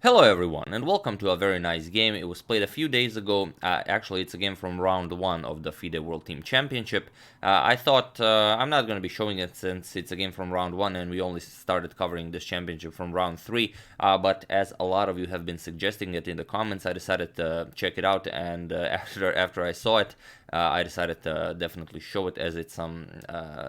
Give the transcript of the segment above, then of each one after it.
Hello everyone and welcome to a very nice game. It was played a few days ago. Actually, it's a game from round 1 of the FIDE World Team Championship. I thought I'm not going to be showing it since it's a game from round 1 and we only started covering this championship from round 3. But as a lot of you have been suggesting it in the comments, I decided to check it out, and after I saw it, I decided to definitely show it, as it's some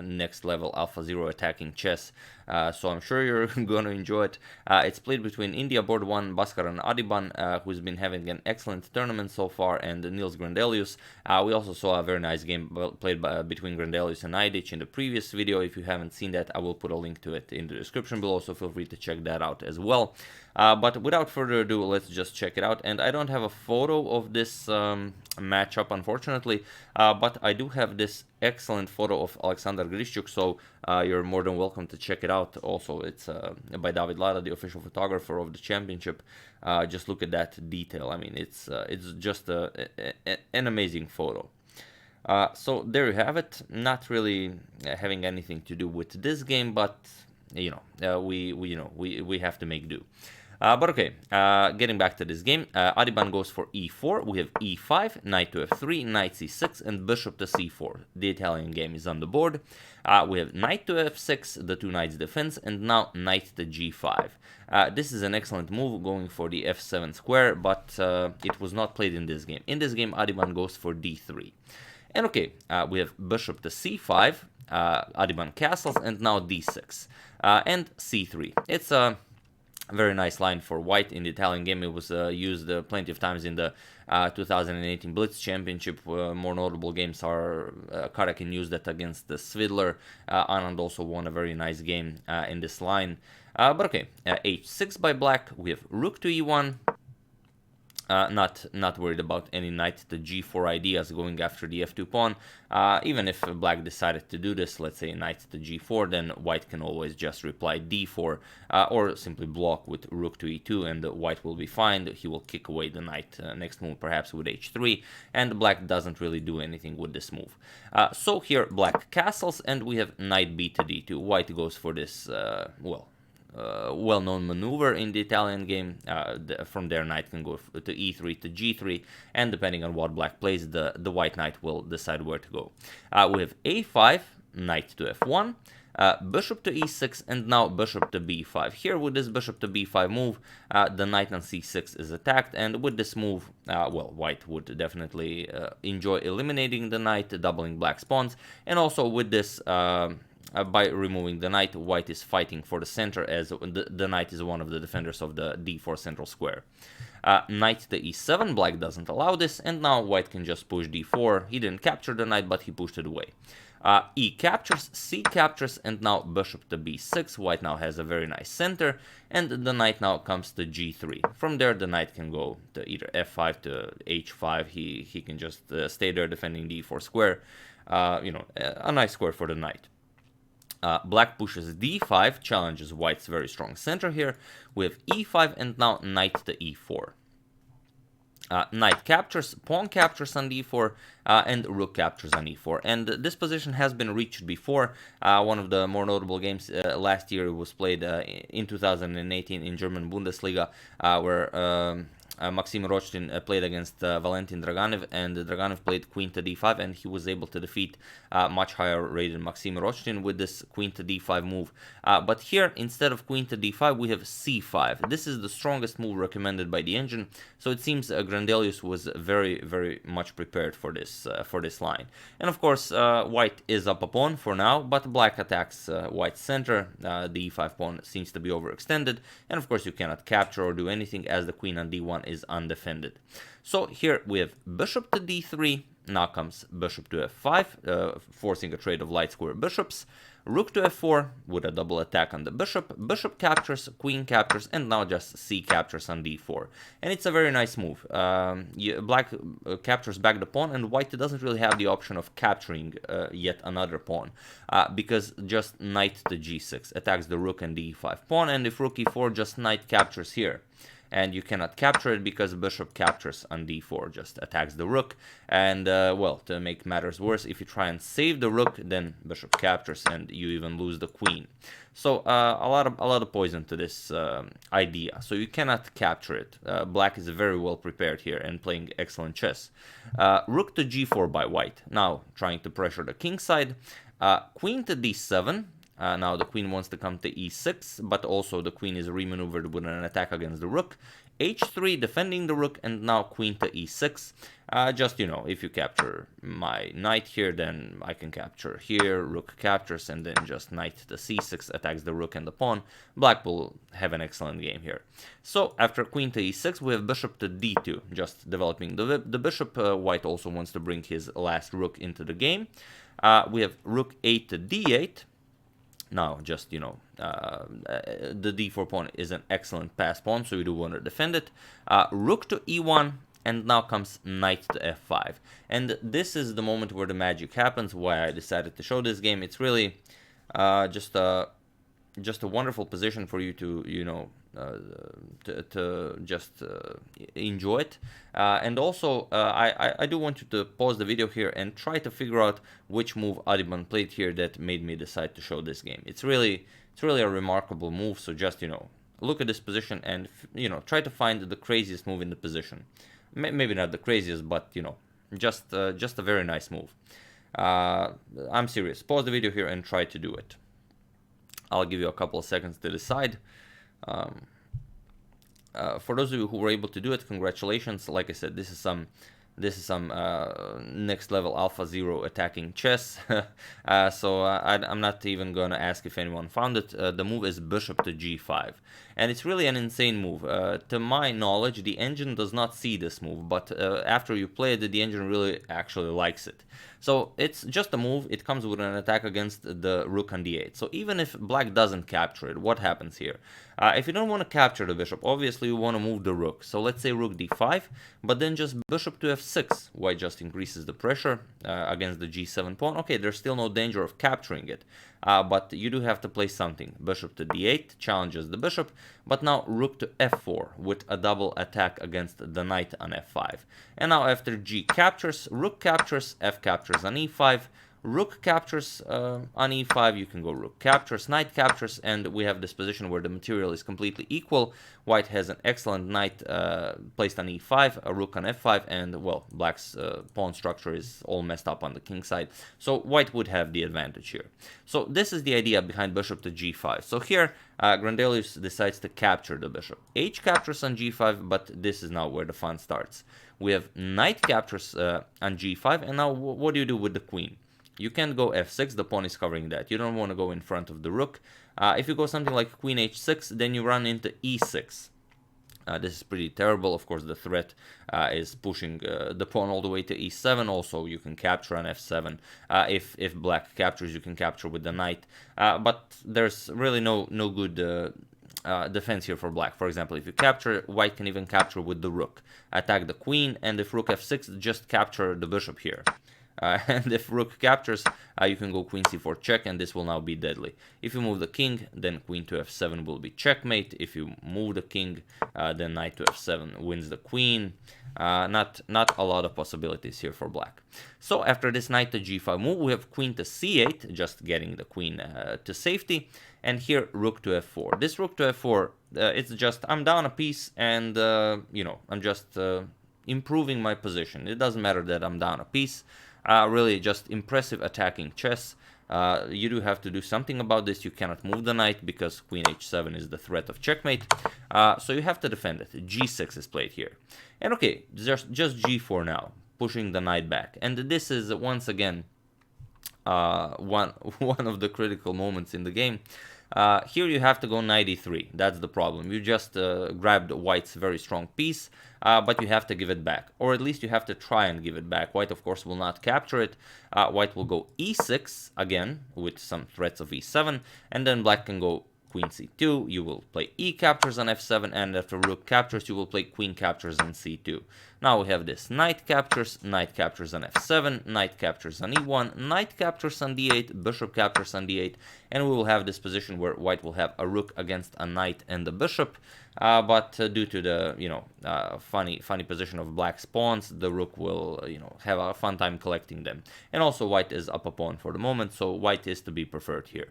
next level AlphaZero attacking chess. So I'm sure you're going to enjoy it. It's played between India board 1 Baskaran Adhiban, who's been having an excellent tournament so far, and Nils Grandelius. We also saw a very nice game played between Grandelius and Idich in the previous video. If you haven't seen that, I will put a link to it in the description below, so feel free to check that out as well. But without further ado, let's just check it out. And I don't have a photo of this matchup, unfortunately, but I do have this excellent photo of Alexander Grishchuk, so you're more than welcome to check it out. Also, it's by David Lara, the official photographer of the championship. Just look at that detail. I mean, it's just an amazing photo. So there you have it. Not really having anything to do with this game, but we have to make do. But okay, getting back to this game, Adhiban goes for e4, we have e5, knight to f3, knight c6, and bishop to c4. The Italian game is on the board. We have knight to f6, the two knights defense, and now knight to g5. This is an excellent move, going for the f7 square, but it was not played in this game. In this game, Adhiban goes for d3. And okay, we have bishop to c5, Adhiban castles, and now d6, and c3. It's a very nice line for white in the Italian game. It was used plenty of times in the 2018 Blitz Championship. More notable games are Karakin used that against the Svidler. Anand also won a very nice game in this line. But okay, h6 by black. We have rook to e1. Not worried about any knight to g4 ideas going after the f2 pawn. Even if black decided to do this, let's say knight to g4, then white can always just reply d4 or simply block with rook to e2, and white will be fine. He will kick away the knight. Next move perhaps with h3, and black doesn't really do anything with this move. So here black castles, and we have knight b to d2. White goes for this, well-known maneuver in the Italian game. From there, knight can go to e3 to g3, and depending on what black plays, the white knight will decide where to go. We have a5, knight to f1, bishop to e6, and now bishop to b5. Here, with this bishop to b5 move, the knight on c6 is attacked, and with this move, well, white would definitely enjoy eliminating the knight, doubling black's pawns, and also with this by removing the knight, white is fighting for the center, as the knight is one of the defenders of the d4 central square. Knight to e7, black doesn't allow this, and now white can just push d4. He didn't capture the knight, but he pushed it away. E captures, c captures, and now bishop to b6. White now has a very nice center, and the knight now comes to g3. From there, the knight can go to either f5 to h5. He can just stay there defending the e4 square. A nice square for the knight. Black pushes d5, challenges white's very strong center here. We have e5, and now knight to e4. Knight captures, pawn captures on d4, and rook captures on e4. And this position has been reached before. One of the more notable games last year was played in 2018 in German Bundesliga, where Maxim Rochtin played against Valentin Draganev, and Draganev played queen to d5, and he was able to defeat much higher rated Maxim Rochtin with this queen to d5 move. But here, instead of queen to d5, we have c5. This is the strongest move recommended by the engine, so it seems Grandelius was very, very much prepared for this line. And of course, white is up a pawn for now, but black attacks white's center. The e5 pawn seems to be overextended, and of course you cannot capture or do anything, as the queen on d1 is undefended. So here we have bishop to d3, now comes bishop to f5, forcing a trade of light square bishops, rook to f4 with a double attack on the bishop, bishop captures, queen captures, and now just c captures on d4. And it's a very nice move. Black captures back the pawn, and white doesn't really have the option of capturing yet another pawn, because just knight to g6 attacks the rook and the e5 pawn, and if rook e4, just knight captures here. and you cannot capture it because bishop captures on d4, just attacks the rook. And well, to make matters worse, if you try and save the rook, then bishop captures and you even lose the queen. So a lot of poison to this idea. So you cannot capture it. Black is very well prepared here and playing excellent chess. Rook to g4 by white. Now trying to pressure the king side. Queen to d7. Now the queen wants to come to e6, but also the queen is remaneuvered with an attack against the rook. h3 defending the rook, and now queen to e6. Just, you know, if you capture my knight here, then I can capture here, rook captures, and then just knight to c6 attacks the rook and the pawn. Black will have an excellent game here. So after queen to e6, we have bishop to d2, just developing the bishop. White also wants to bring his last rook into the game. We have rook 8 to d8. Now, just, you know, the d4 pawn is an excellent pass pawn, so you do want to defend it. Rook to e1, and now comes knight to f5. And this is the moment where the magic happens, why I decided to show this game. It's really just a wonderful position for you to, you know, to just enjoy it. And also, I do want you to pause the video here and try to figure out which move Adhiban played here that made me decide to show this game. It's really a remarkable move. So just, you know, look at this position and, you know, try to find the craziest move in the position. Maybe not the craziest, but, you know, just a very nice move. I'm serious. Pause the video here and try to do it. I'll give you a couple of seconds to decide. For those of you who were able to do it, congratulations. Like I said, this is some next level AlphaZero attacking chess. So I'm not even going to ask if anyone found it. The move is bishop to g5, and it's really an insane move. To my knowledge, the engine does not see this move, but after you play it, the engine really actually likes it. So it's just a move. It comes with an attack against the rook on d8. So even if black doesn't capture it, what happens here? If you don't want to capture the bishop, obviously you want to move the rook. So let's say rook d5, but then just bishop to f6. White just increases the pressure against the g7 pawn. Okay, there's still no danger of capturing it, but you do have to play something. Bishop to d8 challenges the bishop, but now rook to f4 with a double attack against the knight on f5. And now after g captures, rook captures, f captures on e5, rook captures on e5, you can go rook captures, knight captures, and we have this position where the material is completely equal. White has an excellent knight placed on e5, a rook on f5, and, well, black's pawn structure is all messed up on the king side, so white would have the advantage here. So this is the idea behind bishop to g5. So here, Grandelius decides to capture the bishop. H captures on g5, but this is now where the fun starts. We have knight captures on g5, and now what do you do with the queen? You can't go f6, the pawn is covering that. You don't want to go in front of the rook. If you go something like queen h6, then you run into e6. This is pretty terrible. Of course, the threat is pushing the pawn all the way to e7. Also, you can capture on f7. If black captures, you can capture with the knight. But there's really no good defense here for black. For example, if you capture, white can even capture with the rook. Attack the queen, and if rook f6, just capture the bishop here. And if rook captures, you can go queen c4 check, and this will now be deadly. If you move the king, then queen to f7 will be checkmate. If you move the king, then knight to f7 wins the queen. Not a lot of possibilities here for black. So after this knight to g5 move, we have queen to c8, just getting the queen to safety. And here rook to f4. This rook to f4, it's just, I'm down a piece, and you know, I'm just improving my position. It doesn't matter that I'm down a piece. Really just impressive attacking chess. You do have to do something about this. You cannot move the knight because queen h7 is the threat of checkmate. So you have to defend it. g6 is played here. And okay, just g4 now, pushing the knight back. And this is once again one of the critical moments in the game. Here you have to go knight e3. That's the problem. You just grabbed white's very strong piece, but you have to give it back. Or at least you have to try and give it back. White, of course, will not capture it. White will go e6 again with some threats of e7. And then black can go queen c2. You will play e captures on f7. And after rook captures, you will play queen captures on c2. Now we have this knight captures on f7, knight captures on e1, knight captures on d8, bishop captures on d8, and we will have this position where white will have a rook against a knight and the bishop. but due to the funny position of black spawns, the rook will have a fun time collecting them. And also white is up a pawn for the moment, so white is to be preferred here.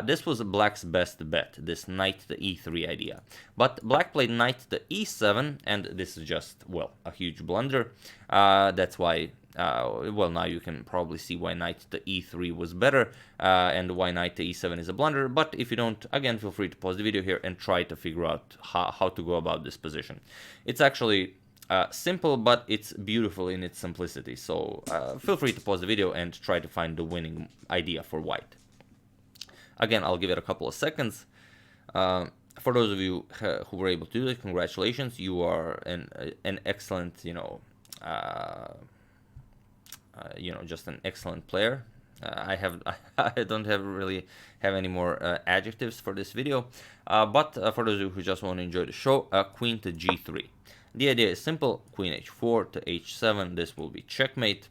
This was black's best bet, this knight to e3 idea, but black played knight to e7, and this is just, well, a huge blunder. That's why well, now you can probably see why knight to e3 was better, and why knight to e7 is a blunder. But if you don't, again, feel free to pause the video here and try to figure out how to go about this position. It's actually simple, but it's beautiful in its simplicity. So feel free to pause the video and try to find the winning idea for white. Again, I'll give it a couple of seconds. For those of you who were able to do it, congratulations. You are an excellent, just an excellent player. I don't really have any more adjectives for this video, but for those of you who just want to enjoy the show, queen to g3. The idea is simple: queen h4 to h7. This will be checkmate.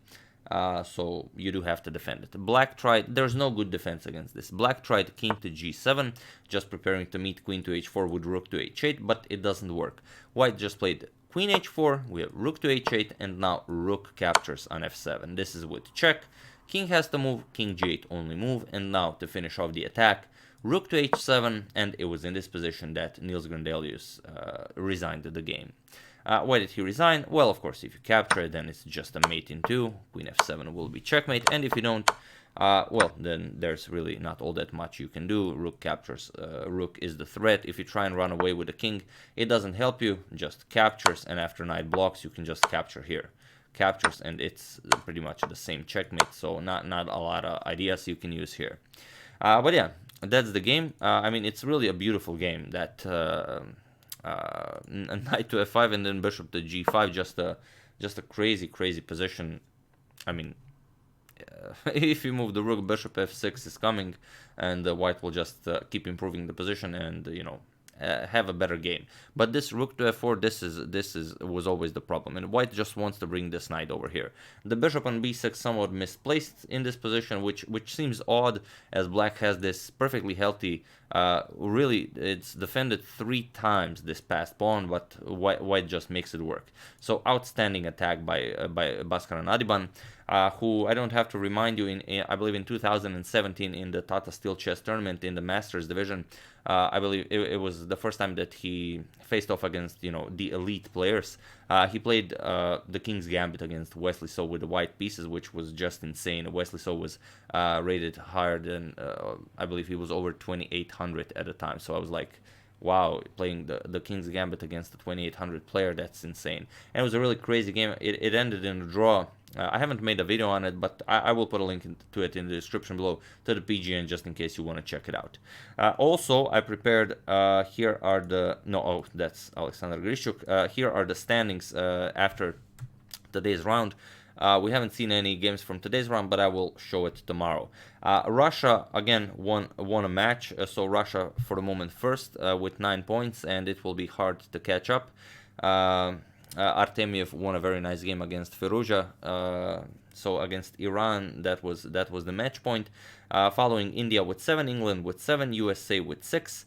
So you do have to defend it. Black tried, there's no good defense against this. Black tried king to g7, just preparing to meet queen to h4 with rook to h8, but it doesn't work. White just played queen h4, we have rook to h8, and now rook captures on f7. This is with check. King has to move, king g8 only move, and now to finish off the attack, rook to h7, and it was in this position that Nils Grandelius resigned the game. Why did he resign? Well, of course, if you capture it, then it's just a mate in 2. Queen f7 will be checkmate, and if you don't, well, then there's really not all that much you can do. Rook captures. Rook is the threat. If you try and run away with the king, it doesn't help you. Just captures, and after knight blocks, you can just capture here. Captures, and it's pretty much the same checkmate. So not a lot of ideas you can use here. But yeah, that's the game. I mean, it's really a beautiful game. That knight to f5 and then bishop to g5, just a crazy position. I mean, if you move the rook, bishop f6 is coming, and white will just keep improving the position and have a better game. But this rook to f4, this was always the problem, and white just wants to bring this knight over here. The bishop on b6 somewhat misplaced in this position, which seems odd, as black has this perfectly healthy, really it's defended 3 times this past pawn, but white just makes it work. So outstanding attack by Baskaran Adhiban, who I don't have to remind you, I believe in 2017 in the Tata Steel Chess Tournament in the Masters division, I believe it was the first time that he faced off against the elite players. He played the King's Gambit against Wesley So with the white pieces, which was just insane. Wesley So was rated higher than I believe he was over 2,800 at the time. So I was like, wow, playing the King's Gambit against the 2,800 player, that's insane. And it was a really crazy game. It ended in a draw. I haven't made a video on it, but I will put a link to it in the description below to the PGN, just in case you want to check it out. Also, I prepared, here are the, that's Alexander Grishuk. Here are the standings after today's round. We haven't seen any games from today's round, but I will show it tomorrow. Russia, again, won a match, so Russia for the moment first with 9 points, and it will be hard to catch up. Artemiev won a very nice game against Firouzja, so against Iran, that was the match point. Following India with 7, England with 7, USA with 6,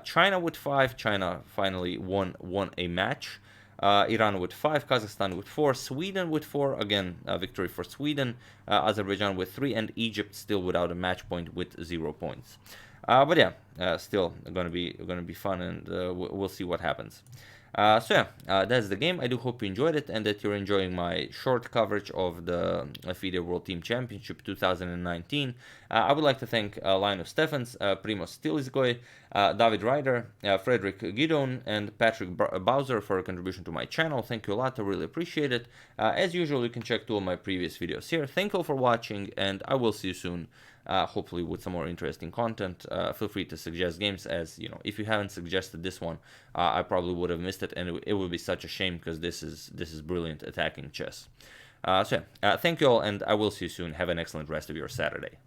China with 5. China finally won a match. Iran with 5, Kazakhstan with 4, Sweden with 4, again a victory for Sweden, Azerbaijan with 3, and Egypt still without a match point with 0 points. But yeah, still gonna be fun, and we'll see what happens. So yeah, that's the game. I do hope you enjoyed it and that you're enjoying my short coverage of the FIDE World Team Championship 2019. I would like to thank Linus Steffens, Primoz Stilizgoy, David Ryder, Frederick Gidon, and Patrick Bowser for a contribution to my channel. Thank you a lot, I really appreciate it. As usual, you can check 2 of my previous videos here. Thank you all for watching, and I will see you soon. Hopefully with some more interesting content. Feel free to suggest games, as you know, if you haven't suggested this one, I probably would have missed it, and it would be such a shame, because this is brilliant attacking chess. So yeah, thank you all, and I will see you soon. Have an excellent rest of your Saturday.